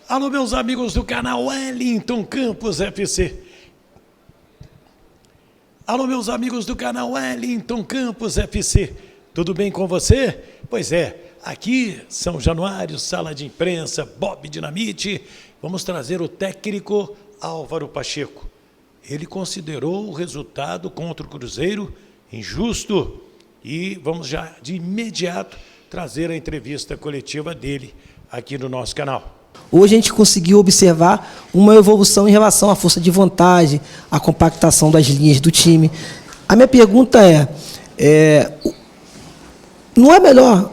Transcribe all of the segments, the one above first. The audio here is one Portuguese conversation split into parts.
Alô, meus amigos do canal Wellington Campos FC. Alô, meus amigos do canal Wellington Campos FC. Tudo bem com você? Pois é, aqui São Januário, sala de imprensa, Bob Dinamite. Vamos trazer o técnico Álvaro Pacheco. Ele considerou o resultado contra o Cruzeiro injusto e vamos já de imediato trazer a entrevista coletiva dele aqui no nosso canal. Hoje a gente conseguiu observar uma evolução em relação à força de vontade, à compactação das linhas do time. A minha pergunta não é melhor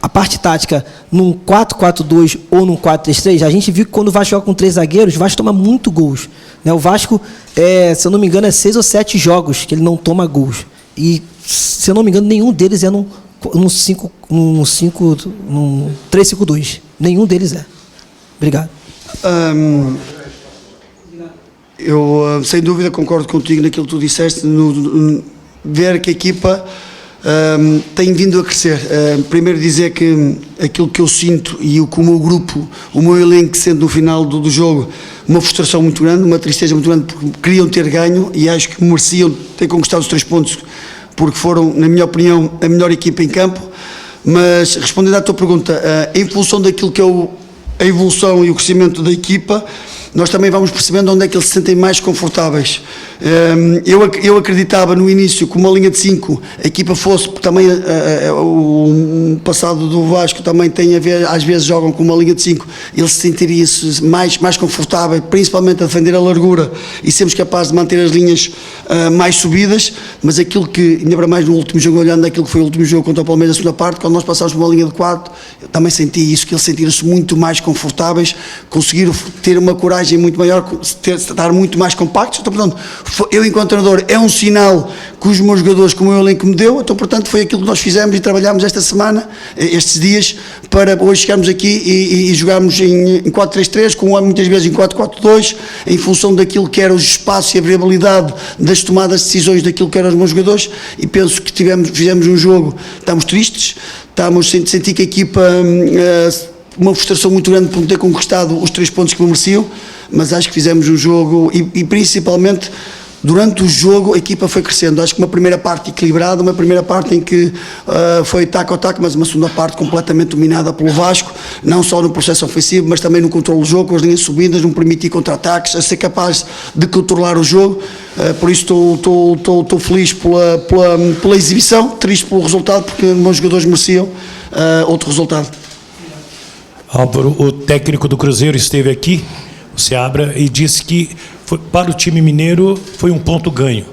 a parte tática num 4-4-2 ou num 4-3-3? A gente viu que quando o Vasco joga com 3 zagueiros, o Vasco toma muito gols. O Vasco, se eu não me engano, é 6 ou 7 jogos que ele não toma gols. E, se eu não me engano, nenhum deles é num 3-5-2. Nenhum deles é. Obrigado. Eu, sem dúvida, concordo contigo naquilo que tu disseste, ver que a equipa tem vindo a crescer. Primeiro dizer que aquilo que eu sinto e o que o meu grupo, o meu elenco sente no final do jogo, uma frustração muito grande, uma tristeza muito grande, porque queriam ter ganho e acho que mereciam ter conquistado os 3 pontos, porque foram, na minha opinião, a melhor equipa em campo. Mas, respondendo à tua pergunta, em função daquilo que é a evolução e o crescimento da equipa, nós também vamos percebendo onde é que eles se sentem mais confortáveis. Eu acreditava no início que uma linha de 5 a equipa fosse, porque também o passado do Vasco também tem a ver, às vezes jogam com uma linha de 5, eles se sentiriam-se mais confortáveis, principalmente a defender a largura e sermos capazes de manter as linhas mais subidas. Mas aquilo que, ainda para mais no último jogo, olhando aquilo que foi o último jogo contra o Palmeiras, a segunda parte, quando nós passámos por uma linha de 4, eu também senti isso, que eles sentiram-se muito mais confortáveis, conseguiram ter uma coragem muito maior, estar muito mais compactos. Então, portanto, eu, enquanto treinador, é um sinal que os meus jogadores, como o elenco me deu. Então, portanto, foi aquilo que nós fizemos e trabalhámos esta semana, estes dias, para hoje chegarmos aqui e jogarmos em 4-3-3, muitas vezes em 4-4-2, em função daquilo que era o espaço e a variabilidade das tomadas de decisões daquilo que eram os meus jogadores. E penso que fizemos um jogo, estamos tristes, senti que a equipa, uma frustração muito grande por não ter conquistado os 3 pontos que mereciam, mas acho que fizemos um jogo e principalmente durante o jogo a equipa foi crescendo. Acho que uma primeira parte equilibrada, uma primeira parte em que foi taco a taco, mas uma segunda parte completamente dominada pelo Vasco, não só no processo ofensivo, mas também no controle do jogo, com as linhas subidas, não permitir contra-ataques, a ser capaz de controlar o jogo. Por isso estou feliz pela exibição, triste pelo resultado, porque os meus jogadores mereciam outro resultado. Álvaro, o técnico do Cruzeiro esteve aqui, o Seabra, e disse que para o time mineiro foi um ponto ganho.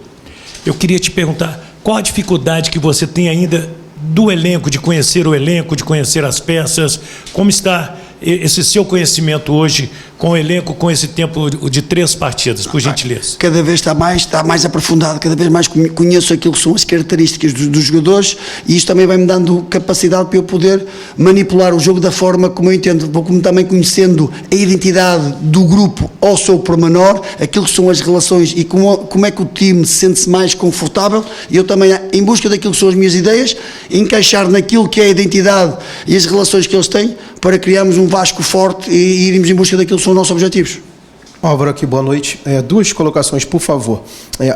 Eu queria te perguntar, qual a dificuldade que você tem ainda do elenco, de conhecer o elenco, de conhecer as peças? Como está esse seu conhecimento hoje com o elenco, com esse tempo de 3 partidas, por gentileza? Cada vez está mais aprofundado, cada vez mais conheço aquilo que são as características dos jogadores, e isto também vai-me dando capacidade para eu poder manipular o jogo da forma como eu entendo, como também conhecendo a identidade do grupo ao seu pormenor, aquilo que são as relações e como é que o time sente-se mais confortável, e eu também, em busca daquilo que são as minhas ideias, encaixar naquilo que é a identidade e as relações que eles têm, para criarmos um Vasco forte e irmos em busca daquilo que são os nossos objetivos. Álvaro, aqui, boa noite. 2 colocações, por favor.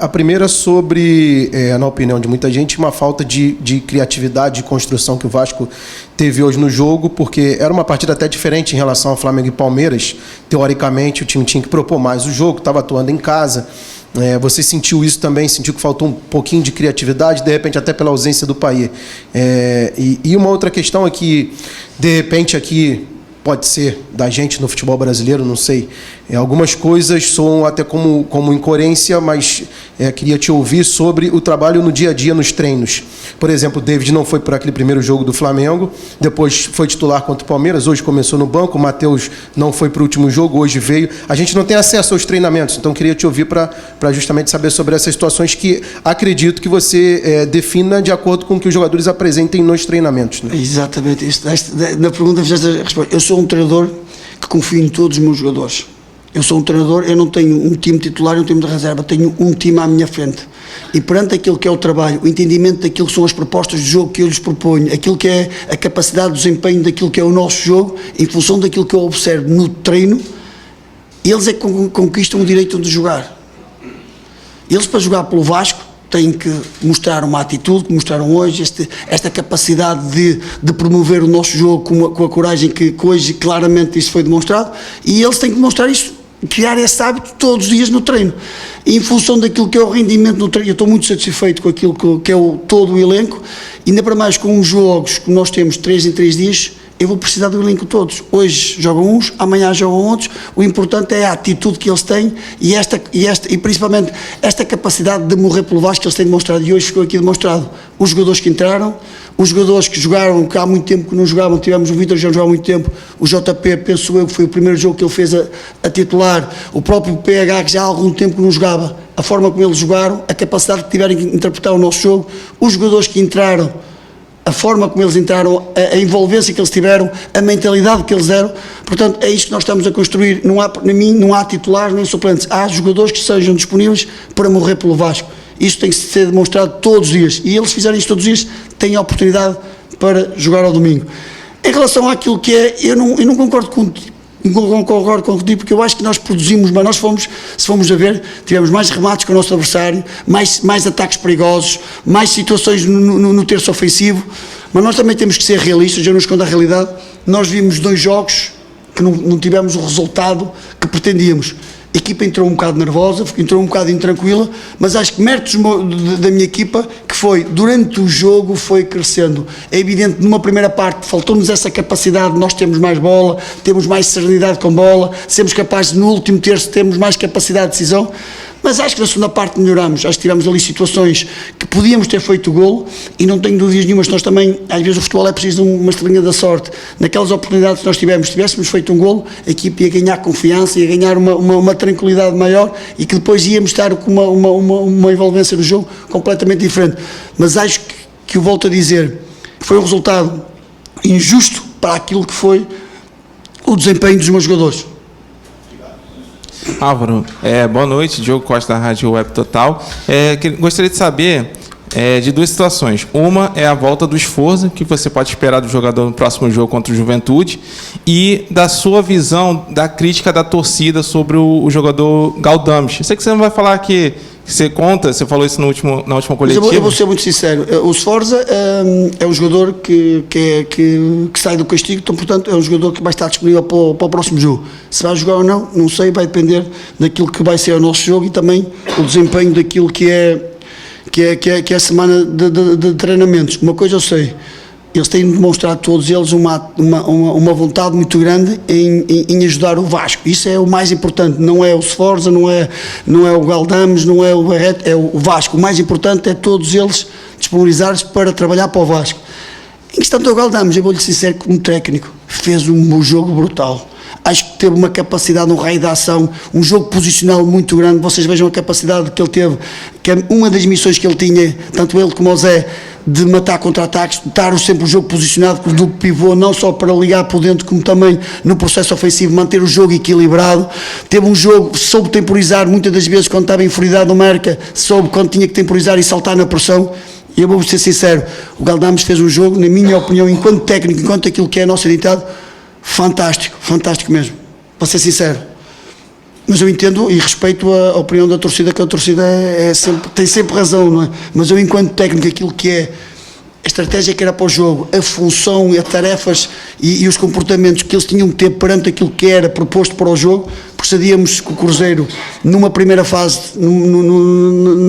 A primeira sobre, na opinião de muita gente, uma falta de criatividade, de construção que o Vasco teve hoje no jogo, porque era uma partida até diferente em relação ao Flamengo e Palmeiras. Teoricamente, o time tinha que propor mais o jogo, estava atuando em casa. Você sentiu isso também? Sentiu que faltou um pouquinho de criatividade, de repente até pela ausência do Payet? E uma outra questão é que, de repente, aqui pode ser da gente no futebol brasileiro, não sei. Algumas coisas soam até como incoerência, mas queria te ouvir sobre o trabalho no dia a dia, nos treinos. Por exemplo, o David não foi por aquele primeiro jogo do Flamengo, depois foi titular contra o Palmeiras, hoje começou no banco, o Matheus não foi para o último jogo, hoje veio. A gente não tem acesso aos treinamentos, então queria te ouvir para justamente saber sobre essas situações que acredito que você defina de acordo com o que os jogadores apresentem nos treinamentos. Né? Exatamente. Na pergunta fizeste a resposta. Eu sou um treinador que confio em todos os meus jogadores. Eu sou um treinador, eu não tenho um time titular e um time de reserva, tenho um time à minha frente. E perante aquilo que é o trabalho, o entendimento daquilo que são as propostas de jogo que eu lhes proponho, aquilo que é a capacidade de desempenho daquilo que é o nosso jogo, em função daquilo que eu observo no treino, eles é que conquistam o direito de jogar. Eles, para jogar pelo Vasco, têm que mostrar uma atitude, que mostraram hoje, esta capacidade de promover o nosso jogo com a coragem que hoje claramente isso foi demonstrado, e eles têm que demonstrar isso, criar esse hábito todos os dias no treino. E em função daquilo que é o rendimento no treino, eu estou muito satisfeito com aquilo que é todo o elenco, ainda para mais com os jogos que nós temos 3 em 3 dias, eu vou precisar do elenco todos. Hoje jogam uns, amanhã jogam outros. O importante é a atitude que eles têm e principalmente esta capacidade de morrer pelo Vasco que eles têm demonstrado, e hoje ficou aqui demonstrado. Os jogadores que entraram, os jogadores que jogaram, que há muito tempo que não jogavam, tivemos o Vítor, já não jogava há muito tempo, o JP, penso eu, que foi o primeiro jogo que ele fez a titular, o próprio PH, que já há algum tempo que não jogava, a forma como eles jogaram, a capacidade que tiveram de interpretar o nosso jogo, os jogadores que entraram, a forma como eles entraram, a envolvência que eles tiveram, a mentalidade que eles deram. Portanto, é isto que nós estamos a construir. Não há titulares nem suplentes, há jogadores que sejam disponíveis para morrer pelo Vasco. Isto tem que ser demonstrado todos os dias, e eles fizerem isto todos os dias, têm a oportunidade para jogar ao domingo. Em relação àquilo que é, eu não concordo contigo, porque eu acho que nós produzimos, mas se formos a ver, tivemos mais remates que o nosso adversário, mais ataques perigosos, mais situações no terço ofensivo, mas nós também temos que ser realistas, eu não escondo a realidade. Nós vimos 2 jogos que não tivemos o resultado que pretendíamos. A equipa entrou um bocado nervosa, entrou um bocado intranquila, mas acho que méritos da minha equipa, que foi, durante o jogo, foi crescendo. É evidente, numa primeira parte, faltou-nos essa capacidade, nós temos mais bola, temos mais serenidade com bola, sermos capazes, no último terço, termos mais capacidade de decisão, mas acho que na segunda parte melhoramos, acho que tivemos ali situações que podíamos ter feito o golo, e não tenho dúvidas nenhumas, nós também, às vezes o futebol é preciso de uma estrelinha da sorte. Naquelas oportunidades que nós tivéssemos feito um golo, a equipe ia ganhar confiança, ia ganhar uma tranquilidade maior, e que depois íamos estar com uma envolvência no jogo completamente diferente. Mas acho que eu volto a dizer, foi um resultado injusto para aquilo que foi o desempenho dos meus jogadores. Álvaro, boa noite, Diogo Costa da Rádio Web Total. Gostaria de saber de 2 situações. Uma é a volta do esforço que você pode esperar do jogador no próximo jogo contra o Juventude, e da sua visão da crítica da torcida sobre o jogador Galdames. Eu sei que você não vai falar que você falou isso na última coletiva. Eu vou ser muito sincero, o Sforza é um jogador que sai do castigo, então, portanto, é um jogador que vai estar disponível para o próximo jogo. Se vai jogar ou não sei, vai depender daquilo que vai ser o nosso jogo e também o desempenho daquilo que é a semana de treinamentos. Uma coisa eu sei, eles têm demonstrado, todos eles, uma vontade muito grande em ajudar o Vasco. Isso é o mais importante, não é o Sforza, não é o Galdames, não é o Barreto, é o Vasco. O mais importante é todos eles disponibilizar-se para trabalhar para o Vasco. Em questão do Galdames, eu vou-lhe ser sincero, como técnico, fez um jogo brutal. Acho que teve uma capacidade, um raio de ação, um jogo posicional muito grande. Vocês vejam a capacidade que ele teve, que é uma das missões que ele tinha, tanto ele como o Zé, de matar contra-ataques, de estar sempre o jogo posicionado do pivô, não só para ligar por dentro, como também no processo ofensivo, manter o jogo equilibrado. Teve um jogo, soube temporizar muitas das vezes quando estava em inferioridade numérica, soube quando tinha que temporizar e saltar na pressão. E eu vou ser sincero, o Galdames fez um jogo, na minha opinião, enquanto técnico, enquanto aquilo que é a nossa identidade, fantástico mesmo, para ser sincero. Mas eu entendo e respeito a opinião da torcida, que a torcida tem sempre razão, não é? Mas eu, enquanto técnico, aquilo que é a estratégia que era para o jogo, a função e as tarefas e os comportamentos que eles tinham que ter perante aquilo que era proposto para o jogo, procedíamos com o Cruzeiro numa primeira fase,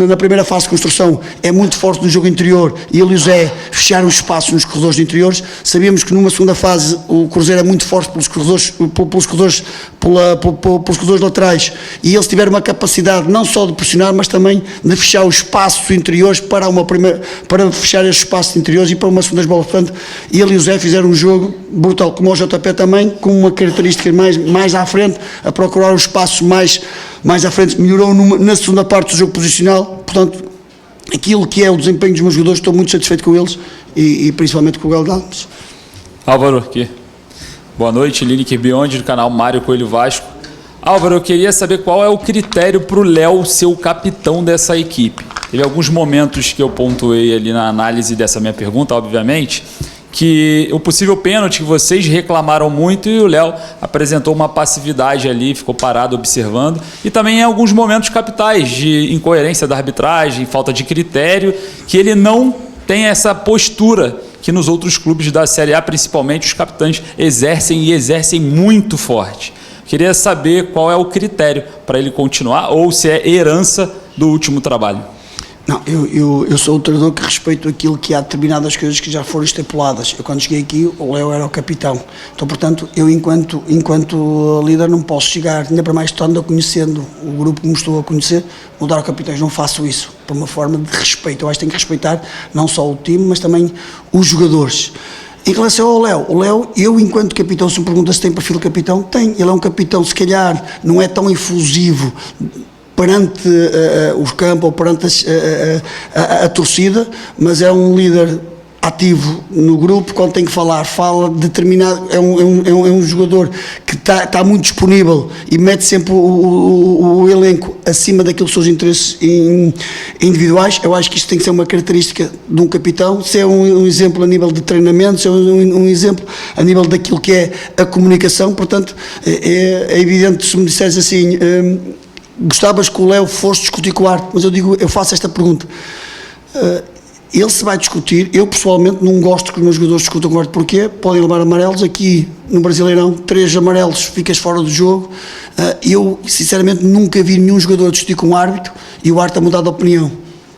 na primeira fase de construção, é muito forte no jogo interior, e ele e o Zé fecharam os espaços nos corredores interiores. Sabíamos que numa segunda fase o Cruzeiro é muito forte pelos corredores laterais, e eles tiveram uma capacidade não só de pressionar, mas também de fechar os espaços interiores para fechar esses espaços interiores e para uma segunda bola. Portanto, ele e o Zé fizeram um jogo brutal, como o JP também, com uma característica mais à frente, a procurar os espaços mais à frente. Melhorou na segunda parte do jogo posicional. Portanto, aquilo que é o desempenho dos meus jogadores, estou muito satisfeito com eles e principalmente com o Galdames. Álvaro aqui. Boa noite, Lineker Beyond, do canal Mário Coelho Vasco. Álvaro, eu queria saber qual é o critério para o Léo ser o capitão dessa equipe. Teve alguns momentos que eu pontuei ali na análise dessa minha pergunta, obviamente, que o possível pênalti que vocês reclamaram muito e o Léo apresentou uma passividade ali, ficou parado observando. E também em alguns momentos capitais de incoerência da arbitragem, falta de critério, que ele não tem essa postura que nos outros clubes da Série A, principalmente, os capitães exercem e exercem muito forte. Queria saber qual é o critério para ele continuar ou se é herança do último trabalho. Não, eu sou o treinador que respeito aquilo que há determinadas coisas que já foram estipuladas. Eu, quando cheguei aqui, o Léo era o capitão. Então, portanto, eu, enquanto líder, não posso chegar, ainda para mais estando a conhecendo o grupo que me estou a conhecer, mudar o capitão. Não faço isso, por uma forma de respeito. Eu acho que tenho que respeitar não só o time, mas também os jogadores. Em relação ao Léo, eu enquanto capitão, se me pergunta se tem perfil de capitão, tem. Ele é um capitão, se calhar, não é tão efusivo perante os campos ou perante a torcida, mas é um líder ativo no grupo. Quando tem que falar, fala determinado, é um jogador que está muito disponível e mete sempre o elenco acima daquilo que são os interesses individuais. Eu acho que isto tem que ser uma característica de um capitão, ser um exemplo a nível de treinamento, ser um exemplo a nível daquilo que é a comunicação. Portanto, é evidente, se me disseres assim, gostavas que o Léo fosse discutir com o árbitro, mas eu faço esta pergunta. Ele se vai discutir, eu pessoalmente não gosto que os meus jogadores discutam com o árbitro. Porquê? Podem levar amarelos. Aqui no Brasileirão, 3 amarelos, ficas fora do jogo. Eu sinceramente nunca vi nenhum jogador discutir com o árbitro e o árbitro a mudar de opinião.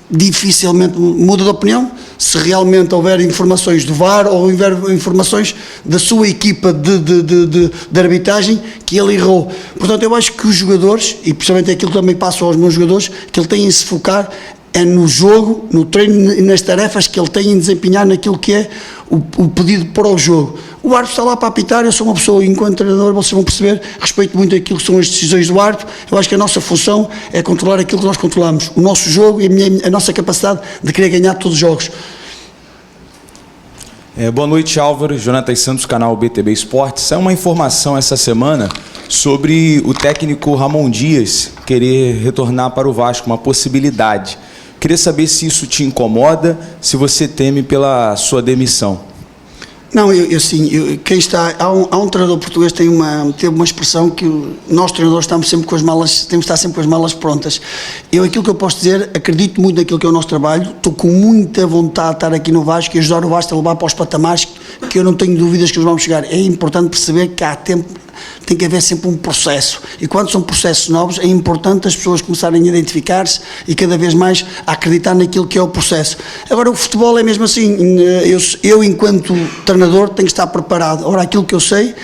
Dificilmente muda de opinião se realmente houver informações do VAR ou houver informações da sua equipa de arbitragem que ele errou. Portanto, eu acho que os jogadores, e principalmente aquilo que também passo aos meus jogadores, que ele tem de se focar é no jogo, no treino e nas tarefas que ele tem em desempenhar naquilo que é o pedido para o jogo. O árbitro está lá para apitar, eu sou uma pessoa, enquanto treinador, vocês vão perceber, respeito muito aquilo que são as decisões do árbitro. Eu acho que a nossa função é controlar aquilo que nós controlamos, o nosso jogo e a nossa capacidade de querer ganhar todos os jogos. Boa noite, Álvaro. Jonathan Santos, canal BTB Esportes. Saiu uma informação essa semana sobre o técnico Ramon Dias querer retornar para o Vasco, uma possibilidade. Queria saber se isso te incomoda, se você teme pela sua demissão. Não, quem está, há um treinador português que teve uma expressão que nós treinadores temos de estar sempre com as malas prontas. Aquilo que eu posso dizer, acredito muito naquilo que é o nosso trabalho, estou com muita vontade de estar aqui no Vasco e ajudar o Vasco a levar para os patamares que eu não tenho dúvidas que eles vão chegar. É importante perceber que há tempo, tem que haver sempre um processo, e quando são processos novos é importante as pessoas começarem a identificar-se e cada vez mais a acreditar naquilo que é o processo. Agora, o futebol é mesmo assim, eu enquanto treinador tenho que estar preparado. Ora, aquilo que eu sei,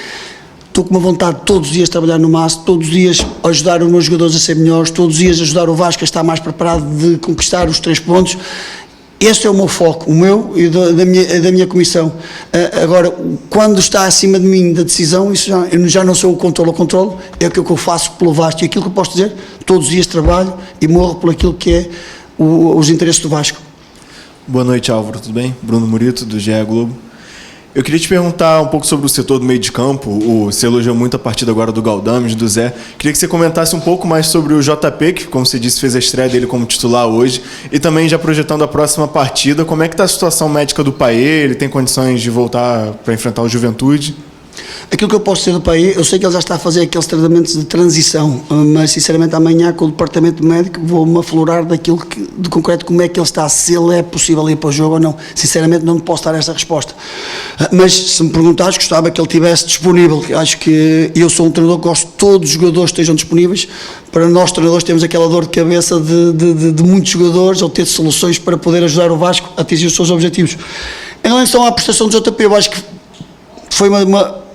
estou com uma vontade de todos os dias trabalhar no máximo, todos os dias ajudar os meus jogadores a ser melhores, todos os dias ajudar o Vasco a estar mais preparado de conquistar os 3 pontos. Este é o meu foco, o meu e da minha comissão. Agora, quando está acima de mim da decisão, isso eu já não sou o controle, é aquilo que eu faço pelo Vasco. E aquilo que eu posso dizer, todos os dias trabalho e morro por aquilo que é os interesses do Vasco. Boa noite, Álvaro, tudo bem? Bruno Murito, do GE Globo. Eu queria te perguntar um pouco sobre o setor do meio de campo. Você elogiou muito a partida agora do Galdames, do Zé. Queria que você comentasse um pouco mais sobre o JP, que, como você disse, fez a estreia dele como titular hoje. E também, já projetando a próxima partida, como é que está a situação médica do Paê? Ele tem condições de voltar para enfrentar o Juventude? Aquilo que eu posso dizer do Paê, eu sei que ele já está a fazer aqueles tratamentos de transição, mas sinceramente amanhã com o departamento médico vou-me aflorar daquilo de concreto, como é que ele está, se ele é possível ir para o jogo ou não. Sinceramente não posso dar essa resposta, mas se me perguntares, gostava que ele estivesse disponível. Acho que eu sou um treinador que gosto que todos os jogadores estejam disponíveis. Para nós treinadores temos aquela dor de cabeça de muitos jogadores, ou ter soluções para poder ajudar o Vasco a atingir os seus objetivos. Em relação à prestação do JP, eu acho que foi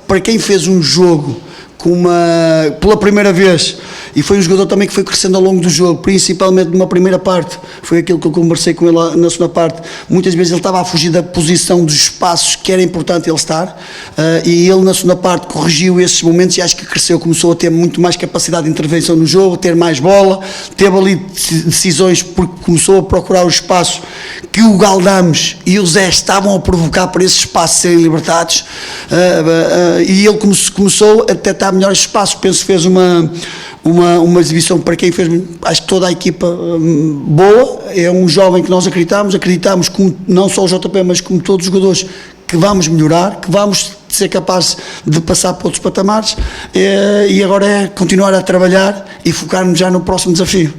para quem fez um jogo pela primeira vez, e foi um jogador também que foi crescendo ao longo do jogo, principalmente numa primeira parte, foi aquilo que eu conversei com ele na segunda parte. Muitas vezes ele estava a fugir da posição dos espaços que era importante ele estar, e ele na segunda parte corrigiu esses momentos e acho que cresceu, começou a ter muito mais capacidade de intervenção no jogo, ter mais bola, teve ali decisões porque começou a procurar os espaços que o Galdames e o Zé estavam a provocar para esses espaços serem libertados, e ele começou a detectar melhor esse espaço. Penso que fez uma exibição para quem fez, acho que toda a equipa boa. É um jovem que nós acreditamos como, não só o JP, mas como todos os jogadores, que vamos melhorar, que vamos ser capazes de passar para outros patamares, e agora é continuar a trabalhar e focar-nos já no próximo desafio.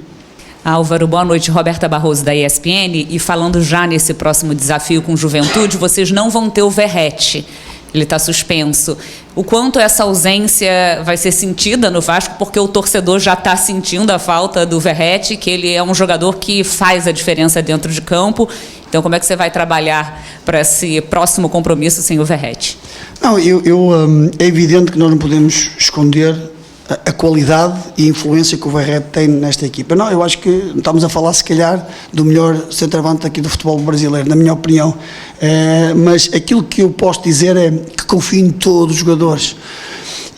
Álvaro, boa noite. Roberta Barroso, da ESPN. E falando já nesse próximo desafio com Juventude, vocês não vão ter o Verratti. Ele está suspenso. O quanto essa ausência vai ser sentida no Vasco, porque o torcedor já está sentindo a falta do Verratti, que ele é um jogador que faz a diferença dentro de campo. Então, como é que você vai trabalhar para esse próximo compromisso sem o Verratti? Não, é evidente que nós não podemos esconder a qualidade e a influência que o Verratti tem nesta equipa. Não, eu acho que estamos a falar, se calhar, do melhor centroavante aqui do futebol brasileiro, na minha opinião. Mas aquilo que eu posso dizer é que confio em todos os jogadores.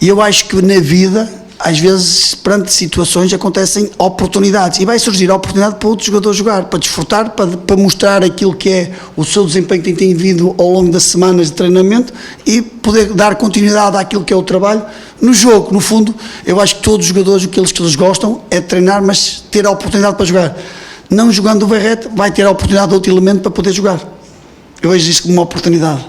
E eu acho que na vida, às vezes, perante situações, acontecem oportunidades. E vai surgir a oportunidade para outros jogadores jogar, para desfrutar, para mostrar aquilo que é o seu desempenho que tem vindo ao longo das semanas de treinamento e poder dar continuidade àquilo que é o trabalho no jogo. No fundo, eu acho que todos os jogadores, o que eles gostam é de treinar, mas ter a oportunidade para jogar. Não jogando o Verratti, vai ter a oportunidade de outro elemento para poder jogar. Eu vejo isso como uma oportunidade.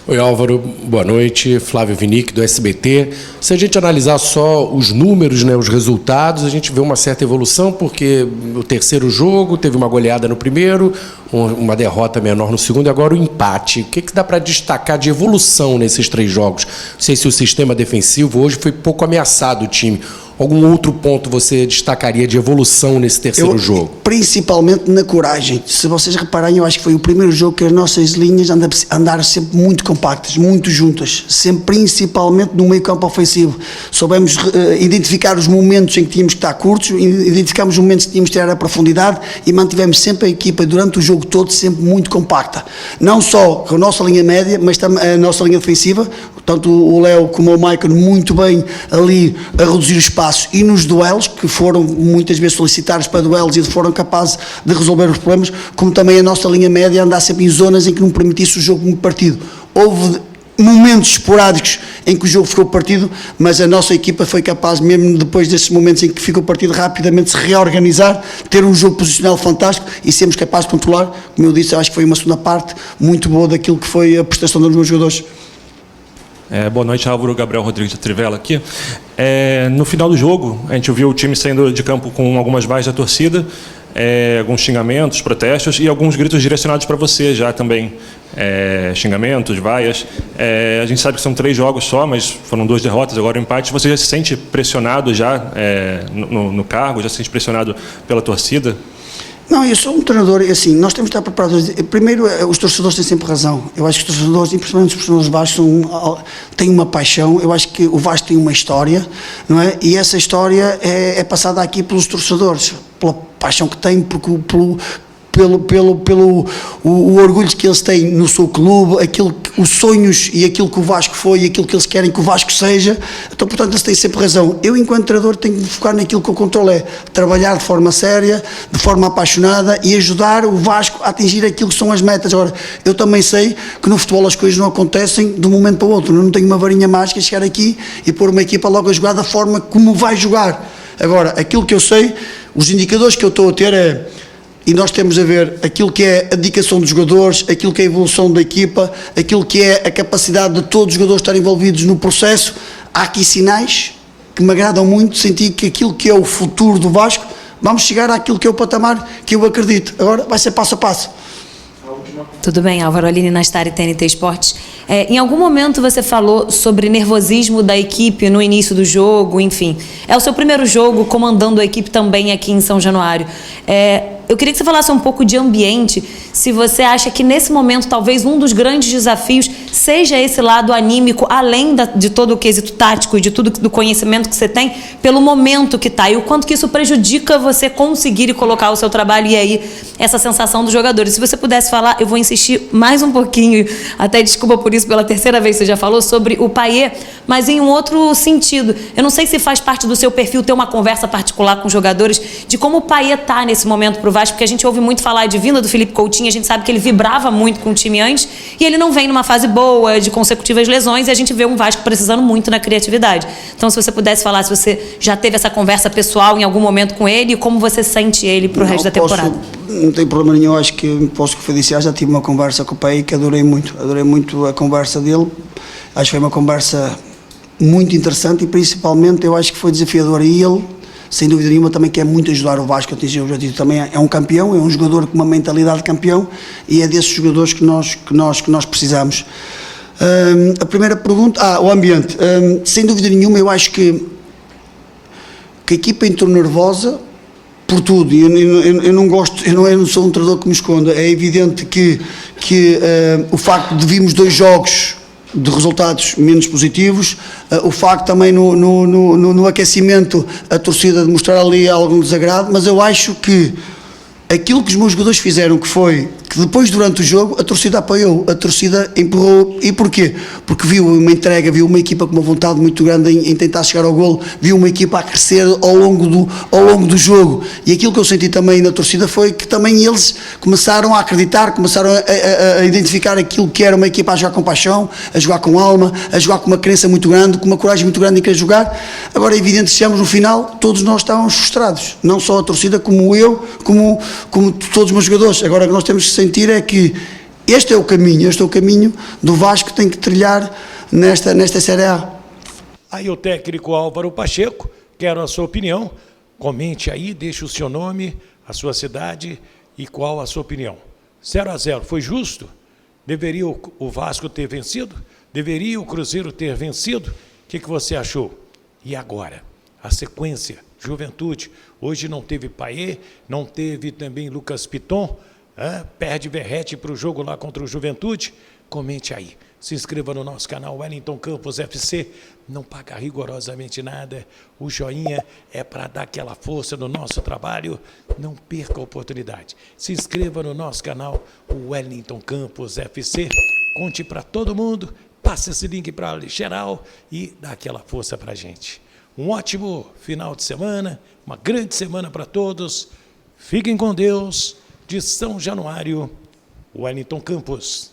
Oi, Álvaro, boa noite. Flávio Vinick, do SBT. Se a gente analisar só os números, né, os resultados, a gente vê uma certa evolução, porque o terceiro jogo teve uma goleada no primeiro, uma derrota menor no segundo, e agora o empate. O que dá para destacar de evolução nesses 3 jogos? Não sei se o sistema defensivo hoje foi pouco ameaçado, o time. Algum outro ponto você destacaria de evolução nesse terceiro jogo? Principalmente na coragem. Se vocês repararem, eu acho que foi o primeiro jogo que as nossas linhas andaram sempre muito compactas, muito juntas, sempre principalmente no meio campo ofensivo. Soubemos identificar os momentos em que tínhamos que estar curtos, identificamos os momentos que tínhamos que ter a profundidade e mantivemos sempre a equipa durante o jogo todo sempre muito compacta. Não só com a nossa linha média, mas também a nossa linha defensiva, tanto o Léo como o Maicon muito bem ali a reduzir o espaço e nos duelos, que foram muitas vezes solicitados para duelos e foram capazes de resolver os problemas, como também a nossa linha média andar sempre em zonas em que não permitisse o jogo muito partido. Houve momentos esporádicos em que o jogo ficou partido, mas a nossa equipa foi capaz, mesmo depois desses momentos em que ficou partido, rapidamente se reorganizar, ter um jogo posicional fantástico e sermos capazes de controlar. Como eu disse, eu acho que foi uma segunda parte muito boa daquilo que foi a prestação dos meus jogadores. Boa noite, Álvaro. Gabriel Rodrigues de Trivela aqui. No final do jogo, a gente viu o time saindo de campo com algumas vaias da torcida, alguns xingamentos, protestos e alguns gritos direcionados para você já também. Xingamentos, vaias. A gente sabe que são 3 jogos só, mas foram 2 derrotas, agora o empate. Você já se sente pressionado já no cargo? Já se sente pressionado pela torcida? Não, eu sou um treinador e assim, nós temos que estar preparados. Primeiro, os torcedores têm sempre razão. Eu acho que os torcedores, e principalmente os torcedores do Vasco, têm uma paixão. Eu acho que o Vasco tem uma história, não é? E essa história é passada aqui pelos torcedores, pela paixão que têm, pelo orgulho que eles têm no seu clube, os sonhos e aquilo que o Vasco foi e aquilo que eles querem que o Vasco seja. Então, portanto, eles têm sempre razão. Eu, enquanto treinador, tenho de focar naquilo que eu controlo, trabalhar de forma séria, de forma apaixonada e ajudar o Vasco a atingir aquilo que são as metas. Agora, eu também sei que no futebol as coisas não acontecem de um momento para o outro. Eu não tenho uma varinha mágica, chegar aqui e pôr uma equipa logo a jogar da forma como vai jogar. Agora, aquilo que eu sei, os indicadores que eu estou a ter e nós temos a ver aquilo que é a dedicação dos jogadores, aquilo que é a evolução da equipa, aquilo que é a capacidade de todos os jogadores estarem envolvidos no processo. Há aqui sinais que me agradam muito, senti que aquilo que é o futuro do Vasco, vamos chegar àquilo que é o patamar que eu acredito. Agora vai ser passo a passo. Tudo bem, Álvaro, Aline Nastari, TNT Esportes. Em algum momento você falou sobre nervosismo da equipe no início do jogo, enfim. É o seu primeiro jogo comandando a equipe também aqui em São Januário. Eu queria que você falasse um pouco de ambiente, se você acha que nesse momento talvez um dos grandes desafios seja esse lado anímico, além de todo o quesito tático e de tudo do conhecimento que você tem, pelo momento que está, e o quanto que isso prejudica você conseguir colocar o seu trabalho e aí essa sensação dos jogadores. Se você pudesse falar, eu vou insistir mais um pouquinho, até desculpa por isso, pela terceira vez que você já falou, sobre o Payet, mas em um outro sentido. Eu não sei se faz parte do seu perfil ter uma conversa particular com os jogadores de como o Payet está nesse momento para o Vasco, porque a gente ouve muito falar de vinda do Felipe Coutinho, a gente sabe que ele vibrava muito com o time antes, e ele não vem numa fase boa, de consecutivas lesões, e a gente vê um Vasco precisando muito na criatividade. Então, se você pudesse falar, se você já teve essa conversa pessoal em algum momento com ele, e como você sente ele para o resto da temporada. Não tem problema nenhum, acho que posso confidenciar, já tive uma conversa com o Payet que adorei muito a conversa dele, acho que foi uma conversa muito interessante e principalmente eu acho que foi desafiador e ele, sem dúvida nenhuma, também quer muito ajudar o Vasco a atingir o objetivo. Também é um campeão, é um jogador com uma mentalidade de campeão e é desses jogadores que nós precisamos. A primeira pergunta, o ambiente. Sem dúvida nenhuma, eu acho que a equipa entrou nervosa por tudo. Eu não sou um treinador que me esconda. É evidente que o facto de virmos 2 jogos de resultados menos positivos, o facto também no aquecimento a torcida de mostrar ali algum desagrado, mas eu acho que aquilo que os meus jogadores fizeram, que foi que depois durante o jogo a torcida apoiou, a torcida empurrou. E porquê? Porque viu uma entrega, viu uma equipa com uma vontade muito grande em tentar chegar ao golo, viu uma equipa a crescer ao longo do jogo, e aquilo que eu senti também na torcida foi que também eles começaram a acreditar, começaram a identificar aquilo que era uma equipa a jogar com paixão, a jogar com alma, a jogar com uma crença muito grande, com uma coragem muito grande em querer jogar. Agora é evidente que chegamos no final, todos nós estávamos frustrados, não só a torcida, como eu, como todos os meus jogadores. Agora o que nós temos que sentir é que este é o caminho do Vasco que tem que trilhar nesta Série A. Aí o técnico Álvaro Pacheco, quero a sua opinião, comente aí, deixe o seu nome, a sua cidade e qual a sua opinião. 0-0, foi justo? Deveria o Vasco ter vencido? Deveria o Cruzeiro ter vencido? O que você achou? E agora? A sequência, Juventude, hoje não teve Payet, não teve também Lucas Piton, perde Verratti para o jogo lá contra o Juventude. Comente aí, se inscreva no nosso canal Wellington Campos FC, não paga rigorosamente nada, o joinha é para dar aquela força no nosso trabalho, não perca a oportunidade. Se inscreva no nosso canal Wellington Campos FC, conte para todo mundo, passe esse link para geral e dá aquela força para a gente. Um ótimo final de semana, uma grande semana para todos. Fiquem com Deus. De São Januário, Wellington Campos.